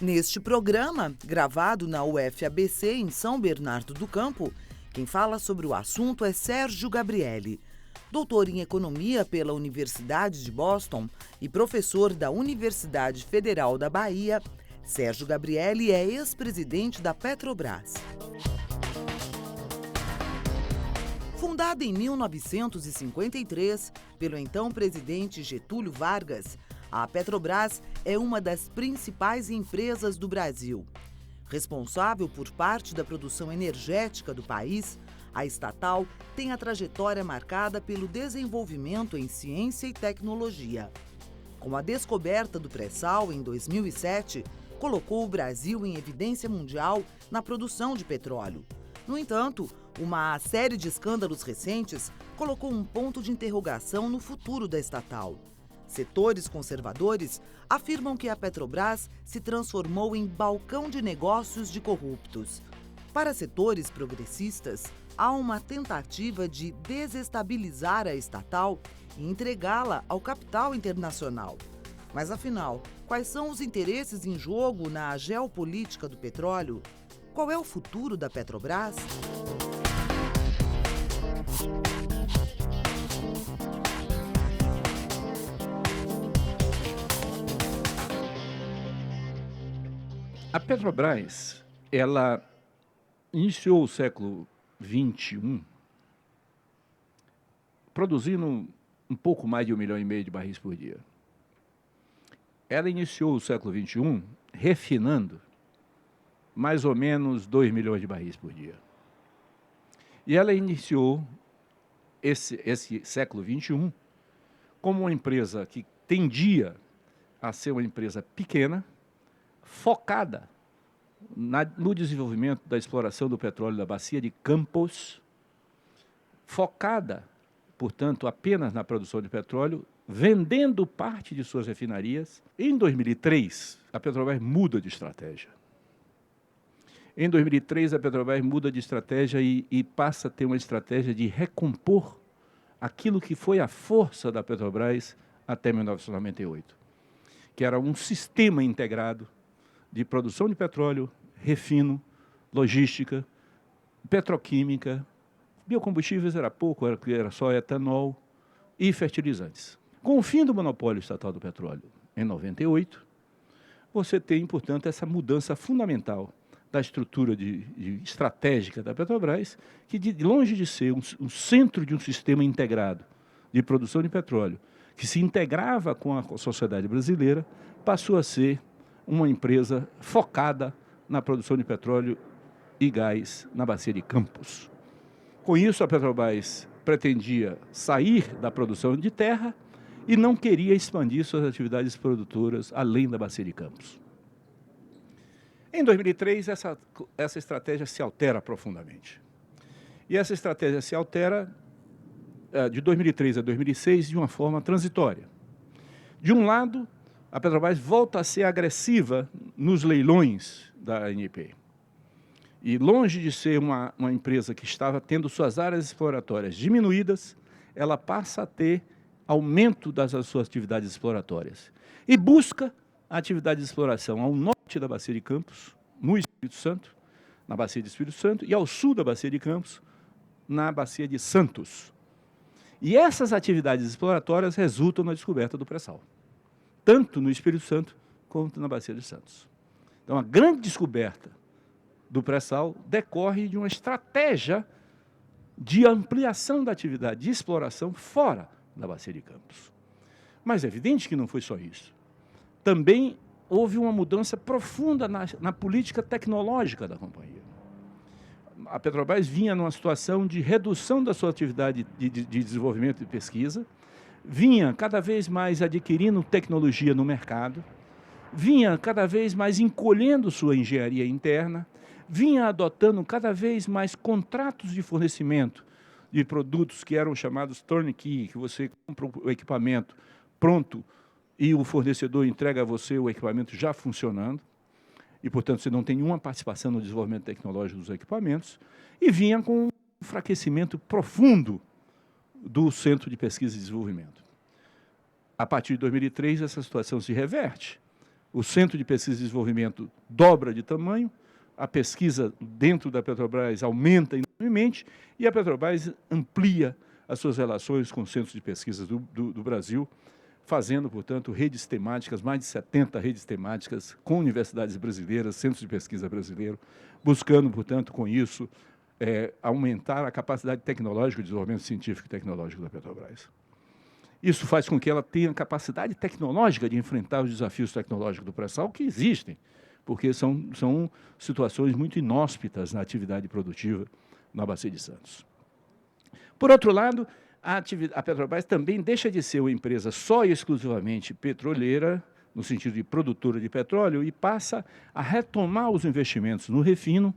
Neste programa, gravado na UFABC em São Bernardo do Campo, quem fala sobre o assunto é Sérgio Gabrielli, doutor em Economia pela Universidade de Boston e professor da Universidade Federal da Bahia. Sérgio Gabrielli é ex-presidente da Petrobras. Fundada em 1953 pelo então presidente Getúlio Vargas, a Petrobras é uma das principais empresas do Brasil. Responsável por parte da produção energética do país, a estatal tem a trajetória marcada pelo desenvolvimento em ciência e tecnologia. Com a descoberta do pré-sal em 2007, colocou o Brasil em evidência mundial na produção de petróleo. No entanto, uma série de escândalos recentes colocou um ponto de interrogação no futuro da estatal. Setores conservadores afirmam que a Petrobras se transformou em balcão de negócios de corruptos. Para setores progressistas, há uma tentativa de desestabilizar a estatal e entregá-la ao capital internacional. Mas afinal, quais são os interesses em jogo na geopolítica do petróleo? Qual é o futuro da Petrobras? A Petrobras, ela iniciou o século XXI produzindo um pouco mais de 1,5 milhão de barris por dia. Ela iniciou o século XXI refinando mais ou menos 2 milhões de barris por dia. E ela iniciou esse século XXI como uma empresa que tendia a ser uma empresa pequena, focada no desenvolvimento da exploração do petróleo da Bacia de Campos, focada, portanto, apenas na produção de petróleo, vendendo parte de suas refinarias. Em 2003, a Petrobras muda de estratégia. Em 2003, a Petrobras muda de estratégia e passa a ter uma estratégia de recompor aquilo que foi a força da Petrobras até 1998, que era um sistema integrado de produção de petróleo, refino, logística, petroquímica, biocombustíveis era pouco, era só etanol e fertilizantes. Com o fim do monopólio estatal do petróleo em 98, você tem, portanto, essa mudança fundamental da estrutura estratégica da Petrobras, que longe de ser um centro de um sistema integrado de produção de petróleo, que se integrava com a sociedade brasileira, passou a ser uma empresa focada na produção de petróleo e gás na Bacia de Campos. Com isso, a Petrobras pretendia sair da produção de terra e não queria expandir suas atividades produtoras além da Bacia de Campos. Em 2003, essa estratégia se altera profundamente. E essa estratégia se altera de 2003 a 2006 de uma forma transitória. De um lado, a Petrobras volta a ser agressiva nos leilões da ANP. E longe de ser uma empresa que estava tendo suas áreas exploratórias diminuídas, ela passa a ter aumento das suas atividades exploratórias. E busca a atividade de exploração ao norte da Bacia de Campos, no Espírito Santo, na Bacia de Espírito Santo, e ao sul da Bacia de Campos, na Bacia de Santos. E essas atividades exploratórias resultam na descoberta do pré-sal, tanto no Espírito Santo quanto na Bacia de Santos. Então, a grande descoberta do pré-sal decorre de uma estratégia de ampliação da atividade de exploração fora da Bacia de Campos. Mas é evidente que não foi só isso. Também houve uma mudança profunda na política tecnológica da companhia. A Petrobras vinha numa situação de redução da sua atividade de desenvolvimento e pesquisa, vinha cada vez mais adquirindo tecnologia no mercado, vinha cada vez mais encolhendo sua engenharia interna, vinha adotando cada vez mais contratos de fornecimento de produtos que eram chamados turnkey, que você compra o equipamento pronto e o fornecedor entrega a você o equipamento já funcionando, e, portanto, você não tem nenhuma participação no desenvolvimento tecnológico dos equipamentos, e vinha com um enfraquecimento profundo do Centro de Pesquisa e Desenvolvimento. A partir de 2003, essa situação se reverte. O Centro de Pesquisa e Desenvolvimento dobra de tamanho, a pesquisa dentro da Petrobras aumenta enormemente e a Petrobras amplia as suas relações com os centros de pesquisa do Brasil, fazendo, portanto, redes temáticas, mais de 70 redes temáticas com universidades brasileiras, centros de pesquisa brasileiros, buscando, portanto, com isso, aumentar a capacidade tecnológica de desenvolvimento científico e tecnológico da Petrobras. Isso faz com que ela tenha capacidade tecnológica de enfrentar os desafios tecnológicos do pré-sal, que existem, porque são situações muito inóspitas na atividade produtiva na Bacia de Santos. Por outro lado, a Petrobras também deixa de ser uma empresa só e exclusivamente petroleira, no sentido de produtora de petróleo, e passa a retomar os investimentos no refino,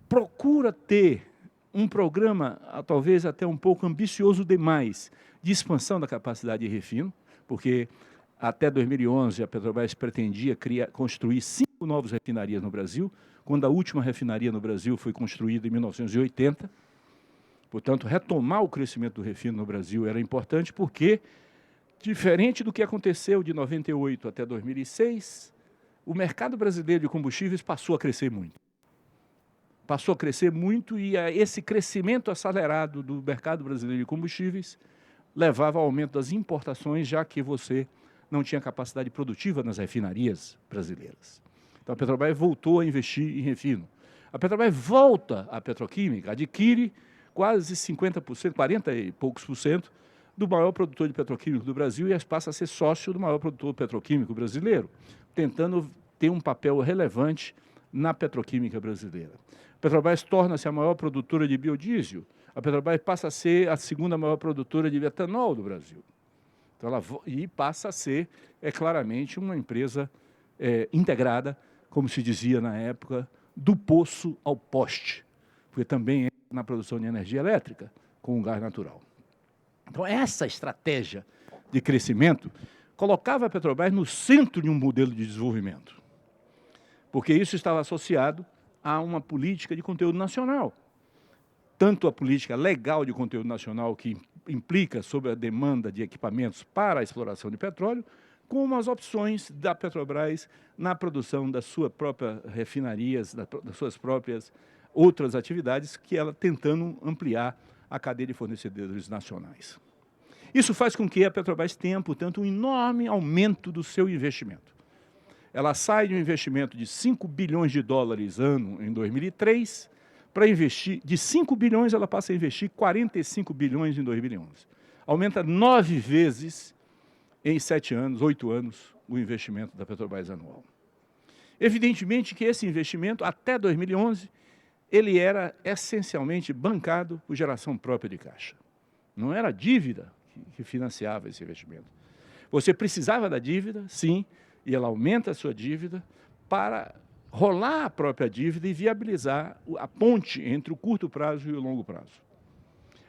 procura ter um programa, talvez até um pouco ambicioso demais, de expansão da capacidade de refino, porque até 2011 a Petrobras pretendia construir 5 novas refinarias no Brasil, quando a última refinaria no Brasil foi construída em 1980. Portanto, retomar o crescimento do refino no Brasil era importante porque, diferente do que aconteceu de 98 até 2006, o mercado brasileiro de combustíveis passou a crescer muito. Passou a crescer muito e esse crescimento acelerado do mercado brasileiro de combustíveis levava ao aumento das importações, já que você não tinha capacidade produtiva nas refinarias brasileiras. Então, a Petrobras voltou a investir em refino. A Petrobras volta à petroquímica, adquire quase 50%, 40 e poucos por cento, do maior produtor de petroquímico do Brasil e passa a ser sócio do maior produtor petroquímico brasileiro, tentando ter um papel relevante na petroquímica brasileira. A Petrobras torna-se a maior produtora de biodiesel. A Petrobras passa a ser a segunda maior produtora de etanol do Brasil. Então, e passa a ser, claramente, uma empresa integrada, como se dizia na época, do poço ao poste, porque também é na produção de energia elétrica com o gás natural. Então, essa estratégia de crescimento colocava a Petrobras no centro de um modelo de desenvolvimento, porque isso estava associado a uma política de conteúdo nacional. Tanto a política legal de conteúdo nacional, que implica sobre a demanda de equipamentos para a exploração de petróleo, como as opções da Petrobras na produção das suas próprias refinarias, das suas próprias outras atividades, que ela tentando ampliar a cadeia de fornecedores nacionais. Isso faz com que a Petrobras tenha, portanto, um enorme aumento do seu investimento. Ela sai de um investimento de 5 bilhões de dólares ano em 2003, para investir, de 5 bilhões ela passa a investir 45 bilhões em 2011. Aumenta 9 vezes em 7 anos, 8 anos, o investimento da Petrobras anual. Evidentemente que esse investimento, até 2011, ele era essencialmente bancado por geração própria de caixa. Não era a dívida que financiava esse investimento. Você precisava da dívida, sim, e ela aumenta a sua dívida para rolar a própria dívida e viabilizar a ponte entre o curto prazo e o longo prazo.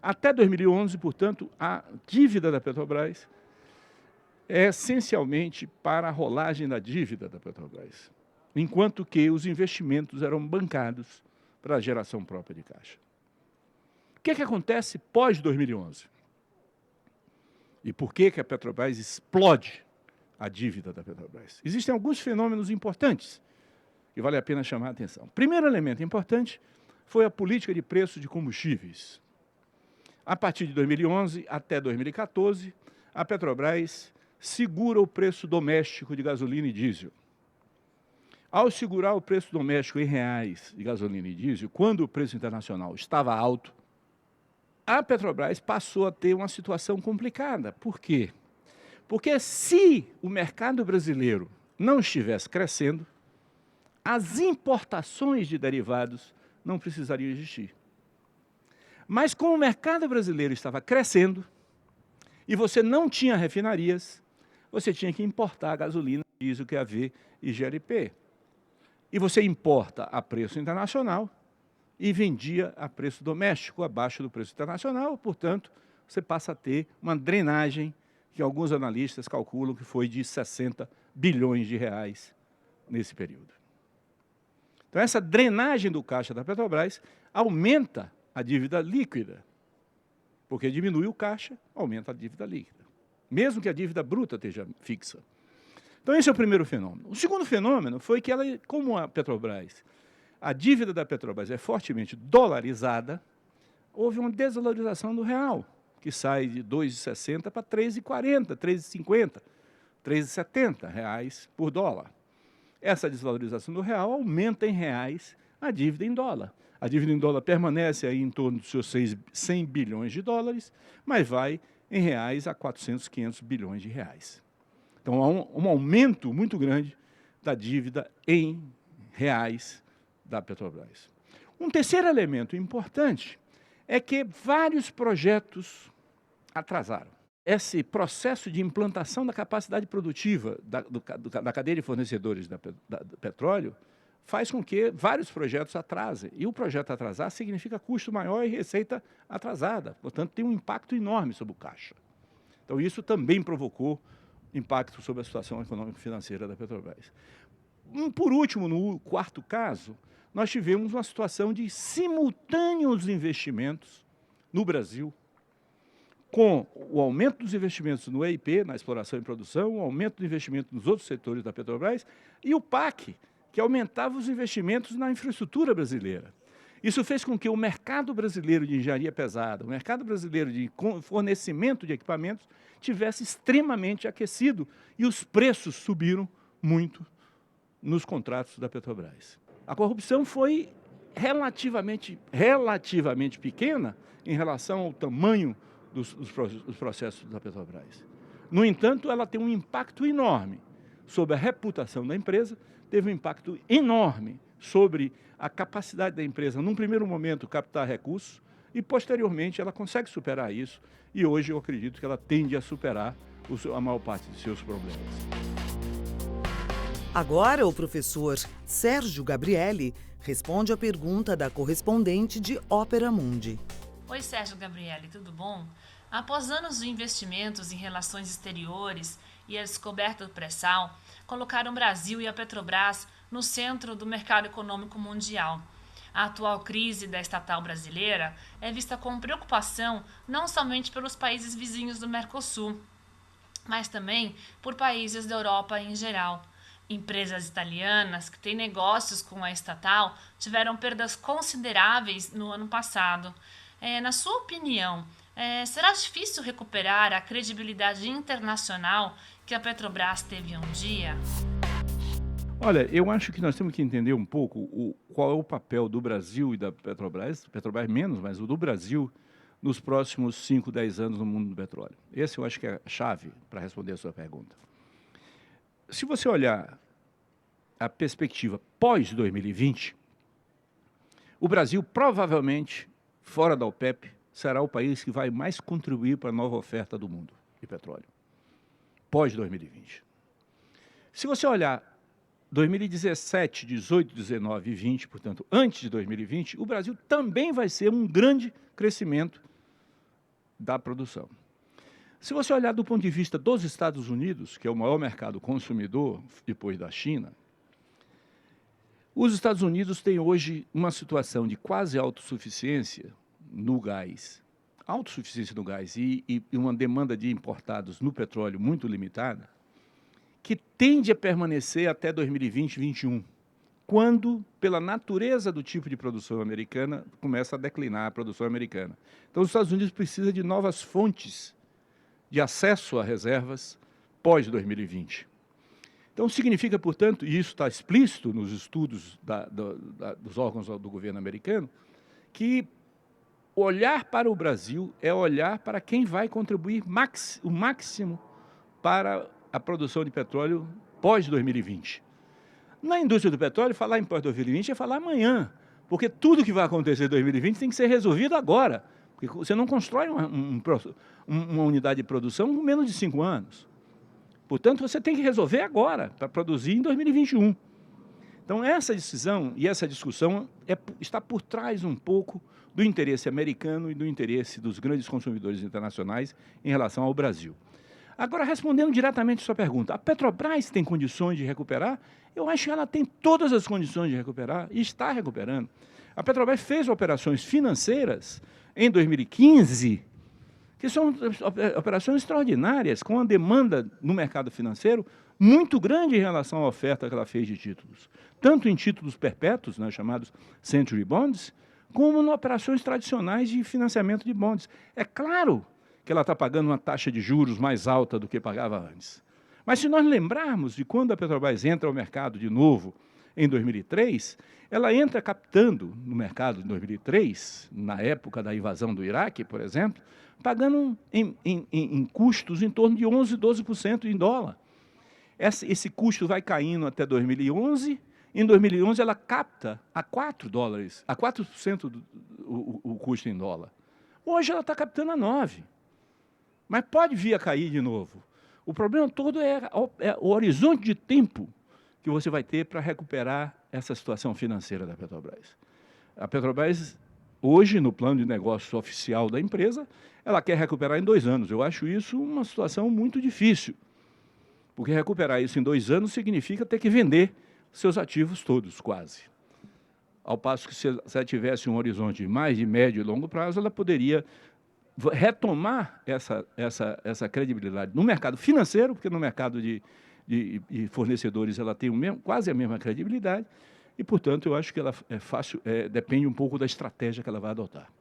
Até 2011, portanto, a dívida da Petrobras é essencialmente para a rolagem da dívida da Petrobras, enquanto que os investimentos eram bancados para a geração própria de caixa. O que acontece pós-2011? E por que a Petrobras explode a dívida da Petrobras? Existem alguns fenômenos importantes que vale a pena chamar a atenção. O primeiro elemento importante foi a política de preço de combustíveis. A partir de 2011 até 2014, a Petrobras segura o preço doméstico de gasolina e diesel. Ao segurar o preço doméstico em reais de gasolina e diesel, quando o preço internacional estava alto, a Petrobras passou a ter uma situação complicada. Por quê? Porque se o mercado brasileiro não estivesse crescendo, as importações de derivados não precisariam existir. Mas como o mercado brasileiro estava crescendo e você não tinha refinarias, você tinha que importar gasolina, diesel, QAV e GLP. E você importa a preço internacional e vendia a preço doméstico, abaixo do preço internacional, portanto, você passa a ter uma drenagem que alguns analistas calculam que foi de 60 bilhões de reais nesse período. Então, essa drenagem do caixa da Petrobras aumenta a dívida líquida, porque diminui o caixa, aumenta a dívida líquida, mesmo que a dívida bruta esteja fixa. Então, esse é o primeiro fenômeno. O segundo fenômeno foi que, como a dívida da Petrobras é fortemente dolarizada, houve uma desvalorização do real, que sai de R$ 2,60 para R$ 3,40, R$ 3,50, R$ 3,70 por dólar. Essa desvalorização do real aumenta em reais a dívida em dólar. A dívida em dólar permanece aí em torno dos seus 100 bilhões de dólares, mas vai em reais a 400, 500 bilhões de reais. Então, há um aumento muito grande da dívida em reais da Petrobras. Um terceiro elemento importante é que vários projetos atrasaram. Esse processo de implantação da capacidade produtiva da cadeia de fornecedores do petróleo faz com que vários projetos atrasem. E o projeto atrasar significa custo maior e receita atrasada. Portanto, tem um impacto enorme sobre o caixa. Então, isso também provocou impacto sobre a situação econômico-financeira da Petrobras. Por último, no quarto caso, nós tivemos uma situação de simultâneos investimentos no Brasil, com o aumento dos investimentos no EIP, na exploração e produção, o aumento do investimento nos outros setores da Petrobras, e o PAC, que aumentava os investimentos na infraestrutura brasileira. Isso fez com que o mercado brasileiro de engenharia pesada, o mercado brasileiro de fornecimento de equipamentos, tivesse extremamente aquecido e os preços subiram muito nos contratos da Petrobras. A corrupção foi relativamente pequena em relação ao tamanho dos processos da Petrobras. No entanto, ela tem um impacto enorme sobre a reputação da empresa, teve um impacto enorme sobre a capacidade da empresa, num primeiro momento, captar recursos, e, posteriormente, ela consegue superar isso, e hoje eu acredito que ela tende a superar a maior parte de seus problemas. Agora, o professor Sérgio Gabrielli responde a pergunta da correspondente de Ópera Mundi. Oi, Sérgio Gabrielli, tudo bom? Após anos de investimentos em relações exteriores e a descoberta do pré-sal, colocaram o Brasil e a Petrobras no centro do mercado econômico mundial. A atual crise da estatal brasileira é vista com preocupação não somente pelos países vizinhos do Mercosul, mas também por países da Europa em geral. Empresas italianas que têm negócios com a estatal tiveram perdas consideráveis no ano passado. Na sua opinião, será difícil recuperar a credibilidade internacional que a Petrobras teve um dia? Olha, eu acho que nós temos que entender um pouco qual é o papel do Brasil e da Petrobras menos, mas o do Brasil nos próximos 5, 10 anos no mundo do petróleo. Esse eu acho que é a chave para responder a sua pergunta. Se você olhar a perspectiva pós-2020, o Brasil provavelmente, fora da OPEP, será o país que vai mais contribuir para a nova oferta do mundo de petróleo, pós-2020. Se você olhar 2017, 18, 19 e 20, portanto, antes de 2020, o Brasil também vai ser um grande crescimento da produção. Se você olhar do ponto de vista dos Estados Unidos, que é o maior mercado consumidor depois da China, os Estados Unidos têm hoje uma situação de quase autossuficiência no gás. Autossuficiência no gás e uma demanda de importados no petróleo muito limitada, que tende a permanecer até 2020, 2021, quando, pela natureza do tipo de produção americana, começa a declinar a produção americana. Então, os Estados Unidos precisam de novas fontes de acesso a reservas pós-2020. Então, significa, portanto, e isso está explícito nos estudos dos órgãos do governo americano, que olhar para o Brasil é olhar para quem vai contribuir o máximo para a produção de petróleo pós-2020. Na indústria do petróleo, falar em pós-2020 é falar amanhã, porque tudo que vai acontecer em 2020 tem que ser resolvido agora, porque você não constrói uma unidade de produção com menos de 5 anos. Portanto, você tem que resolver agora, para produzir em 2021. Então, essa decisão e essa discussão está por trás um pouco do interesse americano e do interesse dos grandes consumidores internacionais em relação ao Brasil. Agora, respondendo diretamente a sua pergunta, a Petrobras tem condições de recuperar? Eu acho que ela tem todas as condições de recuperar e está recuperando. A Petrobras fez operações financeiras em 2015 que são operações extraordinárias, com uma demanda no mercado financeiro muito grande em relação à oferta que ela fez de títulos, tanto em títulos perpétuos, né, chamados Century Bonds, como em operações tradicionais de financiamento de bonds. É claro que ela está pagando uma taxa de juros mais alta do que pagava antes. Mas se nós lembrarmos de quando a Petrobras entra ao mercado de novo, em 2003, ela entra captando no mercado em 2003, na época da invasão do Iraque, por exemplo, pagando em custos em torno de 11%, 12% em dólar. Esse custo vai caindo até 2011. Em 2011, ela capta a $4, a 4% o custo em dólar. Hoje, ela está captando a 9%. Mas pode vir a cair de novo. O problema todo é o horizonte de tempo que você vai ter para recuperar essa situação financeira da Petrobras. A Petrobras, hoje, no plano de negócio oficial da empresa, ela quer recuperar em 2 anos. Eu acho isso uma situação muito difícil, porque recuperar isso em 2 anos significa ter que vender seus ativos todos, quase. Ao passo que, se ela tivesse um horizonte mais de médio e longo prazo, ela poderia retomar essa credibilidade no mercado financeiro, porque no mercado de fornecedores ela tem quase a mesma credibilidade, e, portanto, eu acho que ela depende um pouco da estratégia que ela vai adotar.